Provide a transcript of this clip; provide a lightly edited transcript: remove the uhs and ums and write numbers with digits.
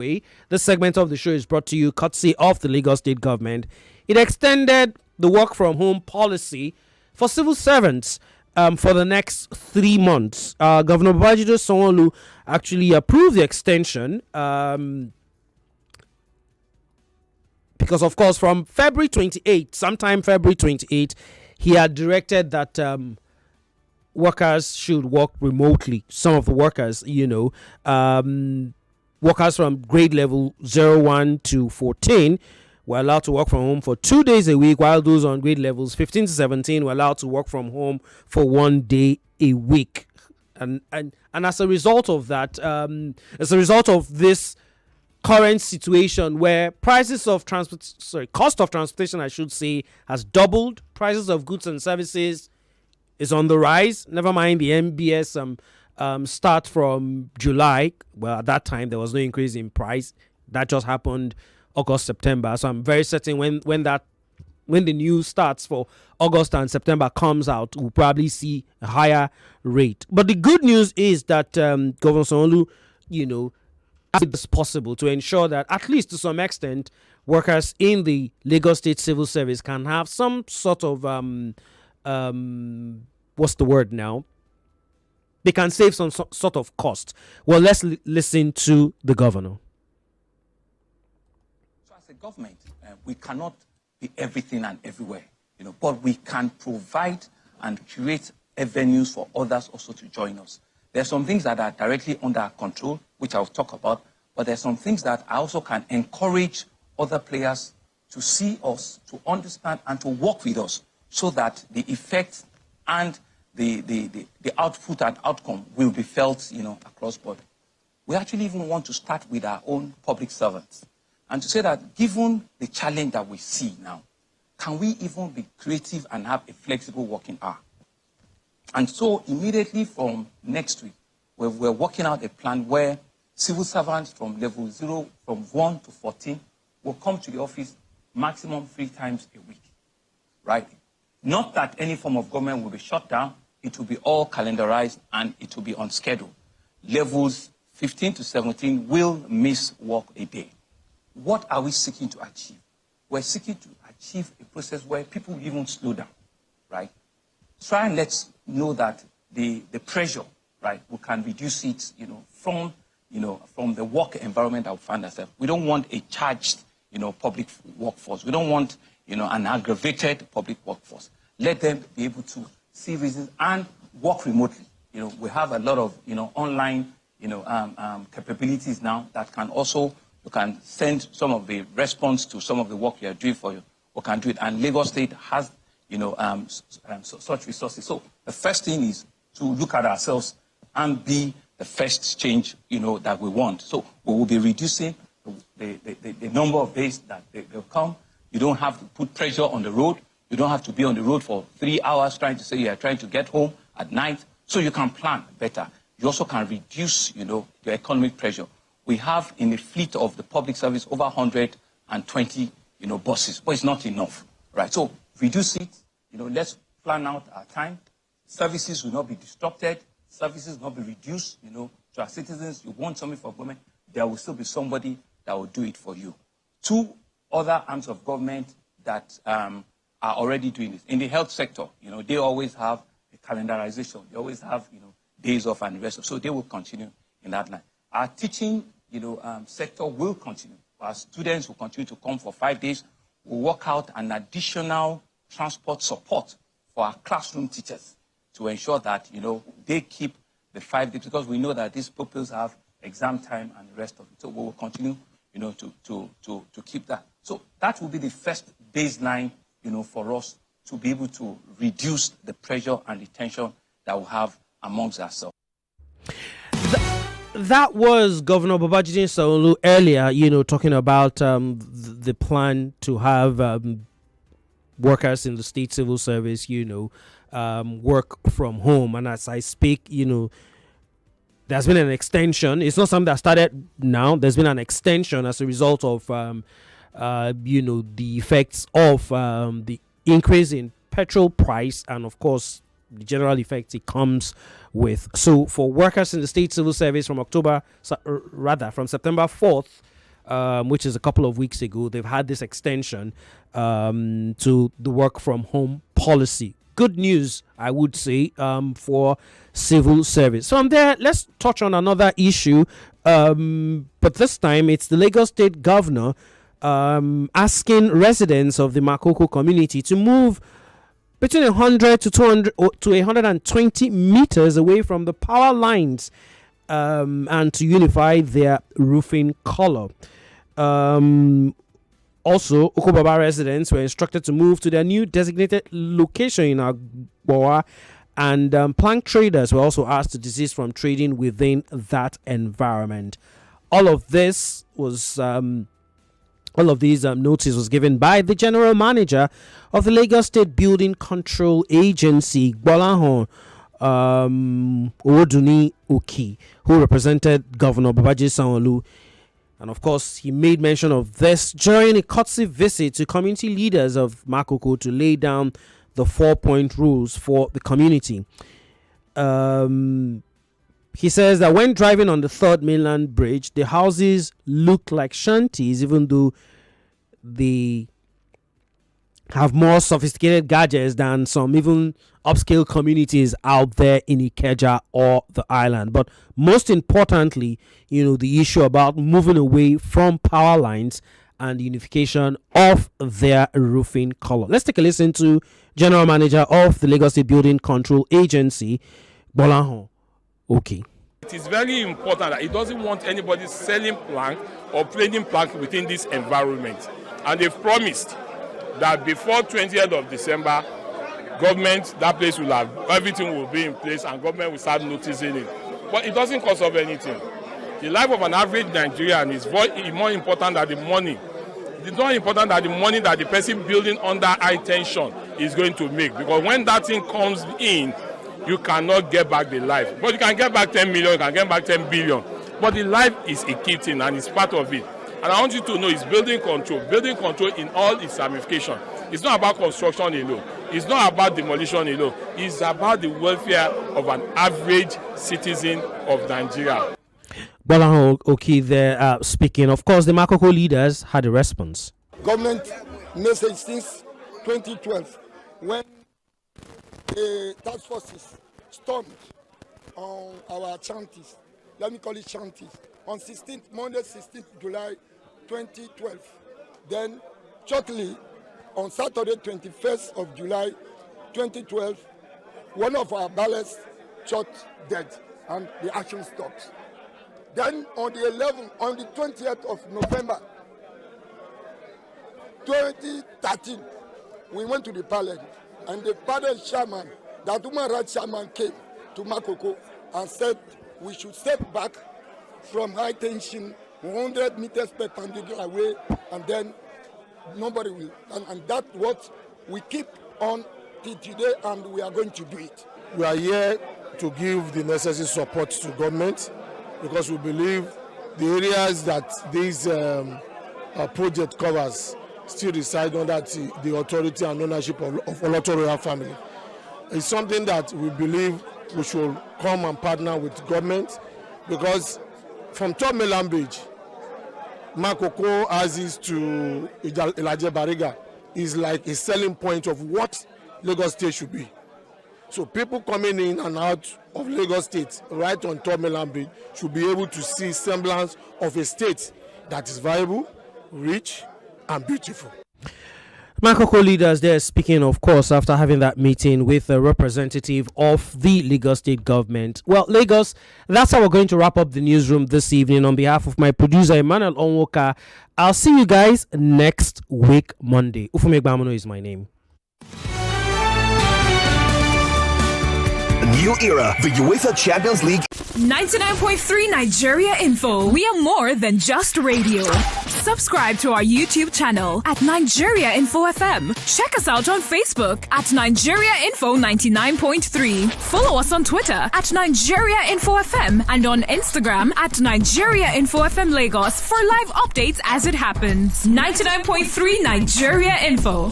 This segment of the show is brought to you courtesy of the Lagos State Government. It extended the work from home policy for civil servants for the next 3 months. Governor Babajide Sanwo-Olu actually approved the extension because, of course, from February 28th, sometime February 28th, he had directed that workers should work remotely. Some of the workers, workers from grade level 01 to 14 were allowed to work from home for 2 days a week, while those on grade levels 15 to 17 were allowed to work from home for 1 day a week. And as a result of that, as a result of this current situation where cost of transportation, I should say, has doubled, prices of goods and services is on the rise. Never mind the MBS start from July. Well, at that time there was no increase in price. That just happened August, September. So I'm very certain when the news starts for August and September comes out, we'll probably see a higher rate. But the good news is that Governor Sanwo-Olu, it's possible to ensure that, at least to some extent, workers in the Lagos State Civil Service can have some sort of what's the word now? They can save some sort of cost. Well, let's listen to the governor. So as a government, we cannot be everything and everywhere, but we can provide and create avenues for others also to join us. There are some things that are directly under our control, which I'll talk about, but there are some things that I also can encourage other players to see us, to understand, and to work with us so that the effect and the output and outcome will be felt, across board. We actually even want to start with our own public servants and to say that given the challenge that we see now, can we even be creative and have a flexible working hour? And so immediately from next week, we're working out a plan where civil servants from level 0, from 1 to 14, will come to the office maximum 3 times a week, right? Not that any form of government will be shut down. It will be all calendarized and it will be on schedule. Levels 15 to 17 will miss work a day. What are we seeking to achieve? We're seeking to achieve a process where people even slow down, right? Try and let's know that the pressure, right, we can reduce it, from the work environment that we find ourselves. We don't want a charged, public workforce. We don't want, an aggravated public workforce. Let them be able to see reasons and work remotely. We have a lot of, online, capabilities now that can also, you can send some of the response to some of the work you are doing for you, or can do it. And Lagos State has, such resources. So the first thing is to look at ourselves and be the first change, that we want. So we will be reducing the number of days that they'll come. You don't have to put pressure on the road. You don't have to be on the road for 3 hours trying to say you are trying to get home at night. So you can plan better. You also can reduce, your economic pressure. We have in the fleet of the public service over 120, buses, but it's not enough, right? So reduce it. Let's plan out our time. Services will not be disrupted. Services will not be reduced, to our citizens. You want something for government, there will still be somebody that will do it for you. 2 other arms of government that are already doing this. In the health sector, they always have a calendarization. They always have, days off and the rest of. So they will continue in that line. Our teaching, sector will continue. Our students will continue to come for 5 days. We'll work out an additional transport support for our classroom teachers to ensure that, they keep the 5 days, because we know that these pupils have exam time and the rest of it. So we will continue, to keep that. So that will be the first baseline, for us to be able to reduce the pressure and the tension that we have amongst ourselves. That was Governor Babajide Sanwo-Olu earlier, talking about the plan to have workers in the state civil service, work from home. And as I speak, there's been an extension. It's not something that started now. There's been an extension as a result of, the effects of the increase in petrol price and, of course, the general effects it comes with. So for workers in the state civil service from September 4th which is a couple of weeks ago, they've had this extension to the work from home policy. Good news, I would say, for civil service. From there, let's touch on another issue, but this time it's the Lagos State Governor asking residents of the Makoko community to move between 100 to 200 to 120 meters away from the power lines and to unify their roofing color. Also, Okobaba residents were instructed to move to their new designated location in Agboa, and plank traders were also asked to desist from trading within that environment. All of these notice was given by the general manager of the Lagos State Building Control Agency, Gbolahan Owodunni Oki, who represented Governor Babajide Sanwo-Olu. And of course, he made mention of this during a courtesy visit to community leaders of Makoko to lay down the 4-point rules for the community. He says that when driving on the Third Mainland Bridge, the houses look like shanties, even though they have more sophisticated gadgets than some even upscale communities out there in Ikeja or the island. But most importantly, the issue about moving away from power lines and the unification of their roofing color. Let's take a listen to General Manager of the Lagos State Building Control Agency, Gbolahan Oki. It is very important that he doesn't want anybody selling plank or trading plank within this environment. And they've promised that before 20th of December, government, that place will have, everything will be in place and government will start noticing it. But it doesn't cost of anything. The life of an average Nigerian is more important than the money. It's not important that the money that the person building under high tension is going to make. Because when that thing comes in, you cannot get back the life. But you can get back 10 million, you can get back 10 billion. But the life is a key thing and it's part of it. And I want you to know it's building control. Building control in all its ramifications. It's not about construction alone. It's not about demolition alone. It's about the welfare of an average citizen of Nigeria. Gbolahan Oki there speaking. Of course, the Makoko leaders had a response. Government message since 2012 when the task forces stormed on our shanties. Let me call it shanties. On Monday 16th July 2012. Then shortly on Saturday 21st of July 2012, one of our ballots shot dead and the action stopped. Then on the 20th of November 2013, we went to the parliament and the parliament chairman, that human rights chairman, came to Makoko and said we should step back from high tension 100 meters perpendicular away, and then nobody will. And that's what we keep on till today, and we are going to do it. We are here to give the necessary support to government because we believe the areas that this project covers still reside under the authority and ownership of Oloto Royal family. It's something that we believe we should come and partner with government because from Third Mainland Bridge, Makoko Aziz to Ilaje Bariga is like a selling point of what Lagos State should be. So people coming in and out of Lagos State right on Third Mainland Bridge should be able to see semblance of a state that is viable, rich, and beautiful. Makoko leaders there speaking, of course, after having that meeting with a representative of the Lagos State government. Well, Lagos, that's how we're going to wrap up the newsroom this evening. On behalf of my producer, Emmanuel Onwoka, I'll see you guys next week, Monday. Ufuoma Egbamuno is my name. New era, the UEFA Champions League. 99.3 Nigeria Info. We are more than just radio. Subscribe to our YouTube channel at Nigeria Info FM. Check us out on Facebook at Nigeria Info 99.3. Follow us on Twitter at Nigeria Info FM and on Instagram at Nigeria Info FM Lagos for live updates as it happens. 99.3 Nigeria Info.